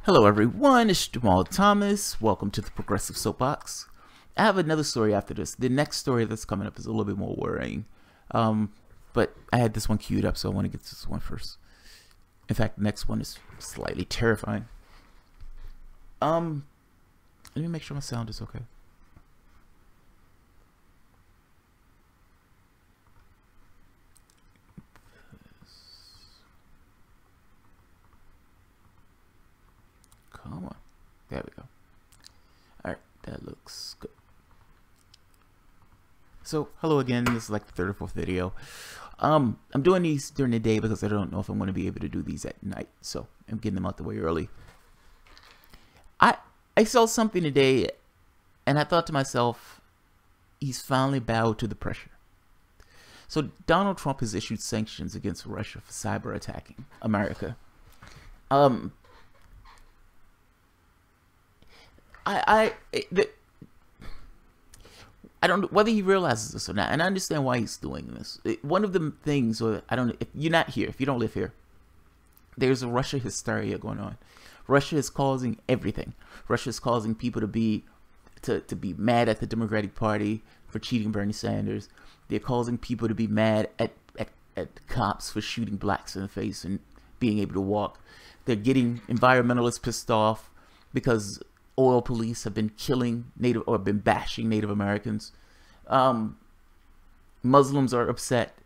Hello everyone, it's Jamal Thomas. Welcome to the Progressive Soapbox. I have another story after this. The next story that's coming up is a little bit more worrying. But I had this one queued up, so I want to get to this one first. In fact, the next one is slightly terrifying. Let me make sure my sound is okay. Come on. There we go. Alright, that looks good. So, hello again. This is like the third or fourth video. I'm doing these during the day because I don't know if I'm going to be able to do these at night. So, I'm getting them out the way early. I saw something today, and I thought to myself, he's finally bowed to the pressure. So, Donald Trump has issued sanctions against Russia for cyber attacking America. I don't know whether he realizes this or not, and I understand why he's doing this. One of the things, or I don't know, if you're not here, if you don't live here, there's a Russia hysteria going on. Russia is causing everything. Russia is causing people to be mad at the Democratic Party for cheating Bernie Sanders. They're causing people to be mad at cops for shooting blacks in the face and being able to walk. They're getting environmentalists pissed off because oil police have been killing been bashing Native Americans. Muslims are upset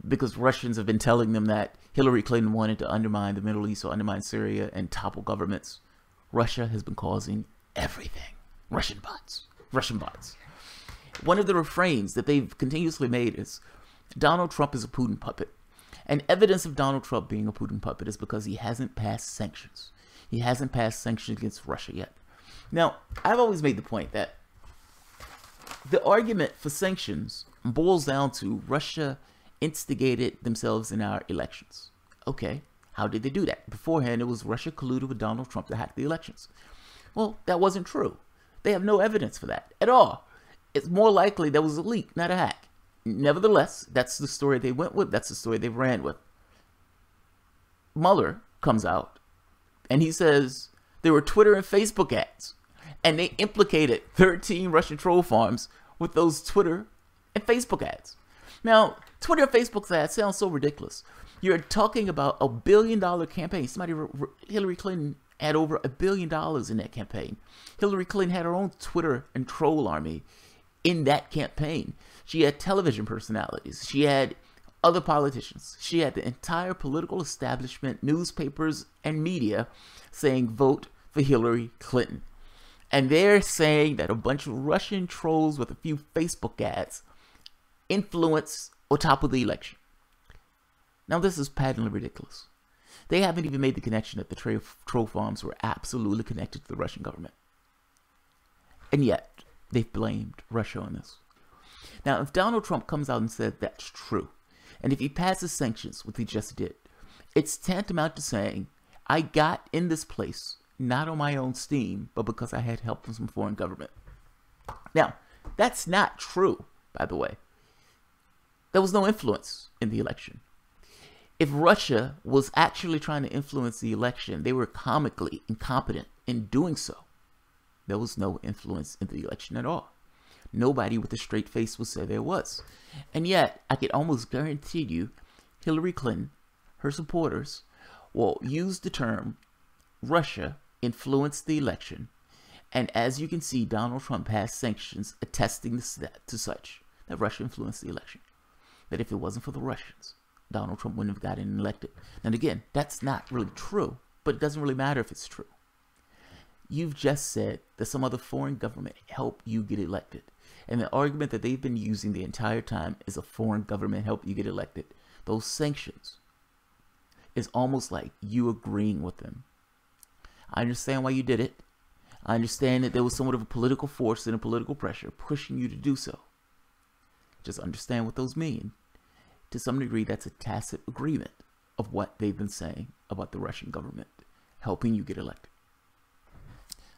because Russians have been telling them that Hillary Clinton wanted to undermine the Middle East or undermine Syria and topple governments. Russia has been causing everything. Russian bots. One of the refrains that they've continuously made is Donald Trump is a Putin puppet. And evidence of Donald Trump being a Putin puppet is because he hasn't passed sanctions. He hasn't passed sanctions against Russia yet. Now, I've always made the point that the argument for sanctions boils down to Russia instigated themselves in our elections. Okay, how did they do that? Beforehand, it was Russia colluded with Donald Trump to hack the elections. Well, that wasn't true. They have no evidence for that at all. It's more likely there was a leak, not a hack. Nevertheless, that's the story they went with. That's the story they ran with. Mueller comes out and he says there were Twitter and Facebook ads. And they implicated 13 Russian troll farms with those Twitter and Facebook ads. Now, Twitter and Facebook ads sound so ridiculous. You're talking about $1 billion campaign. Hillary Clinton had over $1 billion in that campaign. Hillary Clinton had her own Twitter and troll army in that campaign. She had television personalities. She had other politicians. She had the entire political establishment, newspapers, and media saying vote for Hillary Clinton. And they're saying that a bunch of Russian trolls with a few Facebook ads influence or topple the election. Now, this is patently ridiculous. They haven't even made the connection that the troll farms were absolutely connected to the Russian government. And yet, they've blamed Russia on this. Now, if Donald Trump comes out and says that's true, and if he passes sanctions, which he just did, it's tantamount to saying, I got in this place not on my own steam, but because I had help from some foreign government. Now, that's not true, by the way. There was no influence in the election. If Russia was actually trying to influence the election, they were comically incompetent in doing so. There was no influence in the election at all. Nobody with a straight face would say there was. And yet, I could almost guarantee you, Hillary Clinton, her supporters, will use the term Russia influenced the election, and as you can see, Donald Trump passed sanctions attesting to such, that Russia influenced the election. That if it wasn't for the Russians, Donald Trump wouldn't have gotten elected. And again, that's not really true, but it doesn't really matter if it's true. You've just said that some other foreign government helped you get elected, and the argument that they've been using the entire time is a foreign government helped you get elected. Those sanctions is almost like you agreeing with them. I understand why you did it. I understand that there was somewhat of a political force and a political pressure pushing you to do so. Just understand what those mean. To some degree, that's a tacit agreement of what they've been saying about the Russian government helping you get elected.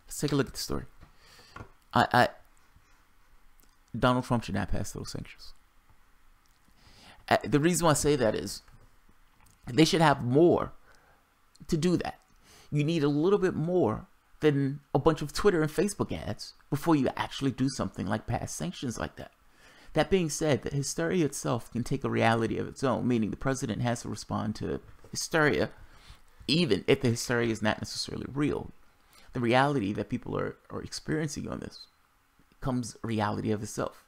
Let's take a look at the story. Donald Trump should not pass those sanctions. The reason why I say that is they should have more to do that. You need a little bit more than a bunch of Twitter and Facebook ads before you actually do something like pass sanctions like that. That being said, the hysteria itself can take a reality of its own, meaning the president has to respond to hysteria, even if the hysteria is not necessarily real. The reality that people are experiencing on this becomes a reality of itself.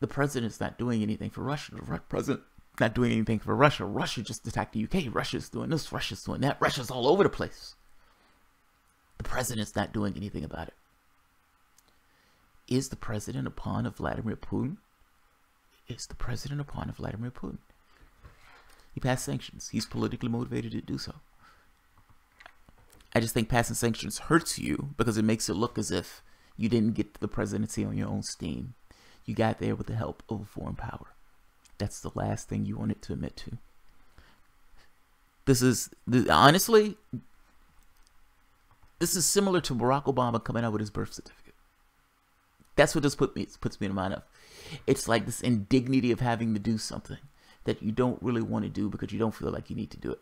The president's not doing anything for Russia. The president not doing anything for Russia. Russia just attacked the UK. Russia's doing this. Russia's doing that. Russia's all over the place. The president's not doing anything about it. Is the president a pawn of Vladimir Putin? Is the president a pawn of Vladimir Putin? He passed sanctions. He's politically motivated to do so. I just think passing sanctions hurts you because it makes it look as if you didn't get to the presidency on your own steam. You got there with the help of a foreign power. That's the last thing you wanted to admit to. Honestly, this is similar to Barack Obama coming out with his birth certificate. That's what this puts me in mind of. It's like this indignity of having to do something that you don't really want to do because you don't feel like you need to do it.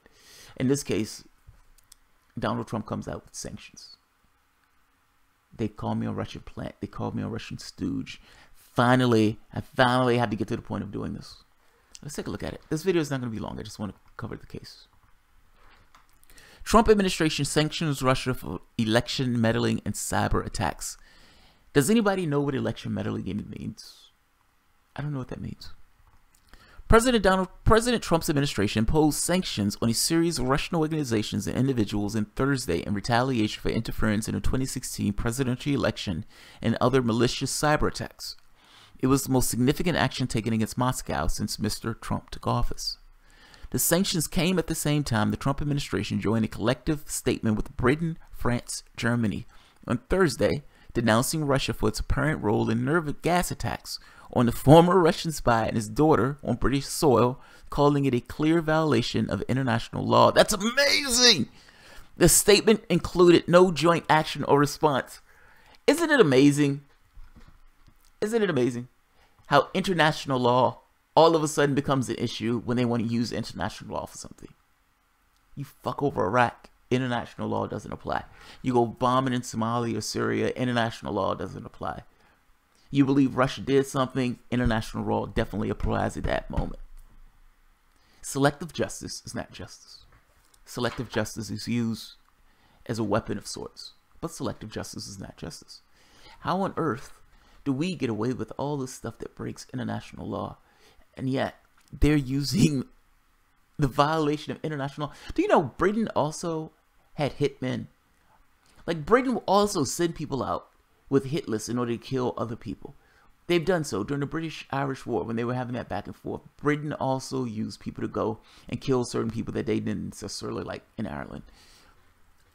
In this case, Donald Trump comes out with sanctions. They call me a Russian plant. They call me a Russian stooge. I finally had to get to the point of doing this. Let's take a look at it. This video is not going to be long. I just want to cover the case. Trump administration sanctions Russia for election meddling and cyber attacks. Does anybody know what election meddling even means? I don't know what that means. President Trump's administration imposed sanctions on a series of Russian organizations and individuals on Thursday in retaliation for interference in the 2016 presidential election and other malicious cyber attacks. It was the most significant action taken against Moscow since Mr. Trump took office. The sanctions came at the same time the Trump administration joined a collective statement with Britain, France, Germany on Thursday, denouncing Russia for its apparent role in nerve gas attacks on the former Russian spy and his daughter on British soil, calling it a clear violation of international law. That's amazing! The statement included no joint action or response. Isn't it amazing? Isn't it amazing how international law all of a sudden becomes an issue when they want to use international law for something? You fuck over Iraq, international law doesn't apply. You go bombing in Somalia or Syria, international law doesn't apply. You believe Russia did something, international law definitely applies at that moment. Selective justice is not justice. Selective justice is used as a weapon of sorts, but selective justice is not justice. How on earth do we get away with all this stuff that breaks international law, and yet they're using the violation of international law? Do you know Britain also had hitmen? Like, Britain will also send people out with hit lists in order to kill other people. They've done so during the British-Irish War when they were having that back and forth. Britain also used people to go and kill certain people that they didn't necessarily like in Ireland.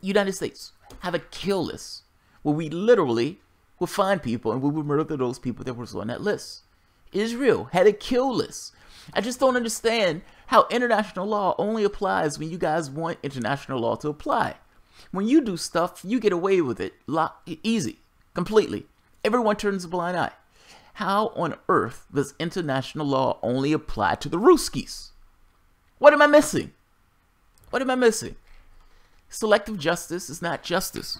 United States have a kill list where we literally would find people and we would murder those people that were on that list. Israel had a kill list. I just don't understand how international law only applies when you guys want international law to apply. When you do stuff, you get away with it easy, completely. Everyone turns a blind eye. How on earth does international law only apply to the Ruskies? What am I missing? What am I missing? Selective justice is not justice.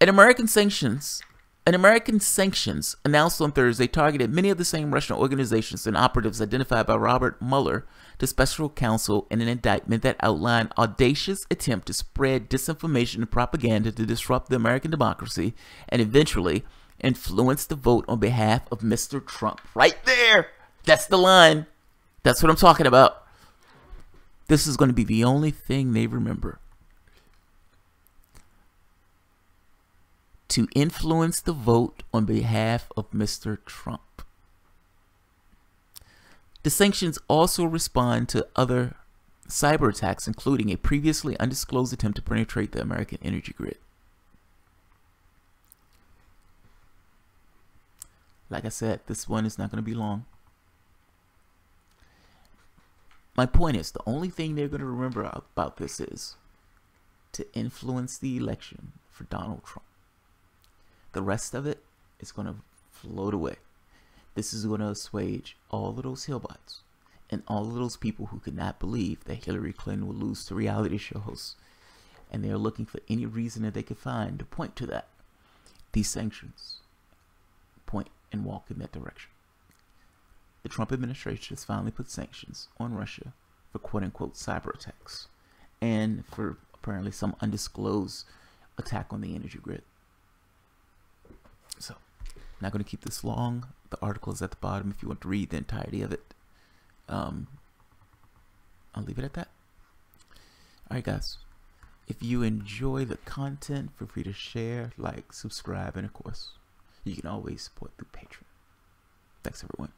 American sanctions announced on Thursday targeted many of the same Russian organizations and operatives identified by Robert Mueller, the special counsel, in an indictment that outlined audacious attempt to spread disinformation and propaganda to disrupt the American democracy and eventually influence the vote on behalf of Mr. Trump. Right there! That's the line. That's what I'm talking about. This is going to be the only thing they remember. To influence the vote on behalf of Mr. Trump. The sanctions also respond to other cyber attacks, including a previously undisclosed attempt to penetrate the American energy grid. Like I said, this one is not going to be long. My point is, the only thing they're going to remember about this is to influence the election for Donald Trump. The rest of it is going to float away. This is going to assuage all of those hillbots and all of those people who could not believe that Hillary Clinton would lose to reality show hosts and they are looking for any reason that they could find to point to that. These sanctions point and walk in that direction. The Trump administration has finally put sanctions on Russia for quote-unquote cyber attacks and for apparently some undisclosed attack on the energy grid. So, not going to keep this long. The article is at the bottom if you want to read the entirety of it. I'll leave it at that. Alright guys, if you enjoy the content, feel free to share, like, subscribe, and of course, you can always support through Patreon. Thanks everyone.